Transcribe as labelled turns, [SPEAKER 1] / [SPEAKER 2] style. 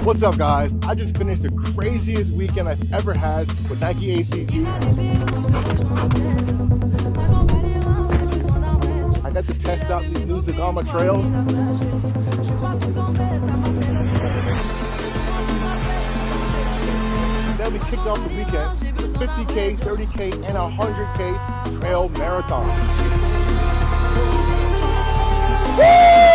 [SPEAKER 1] What's up, guys? I just finished the craziest weekend I've ever had with Nike ACG. I got to test out these new Zagama trails. Then we kicked off the weekend with 50K, 30K, and 100K trail marathon. Woo!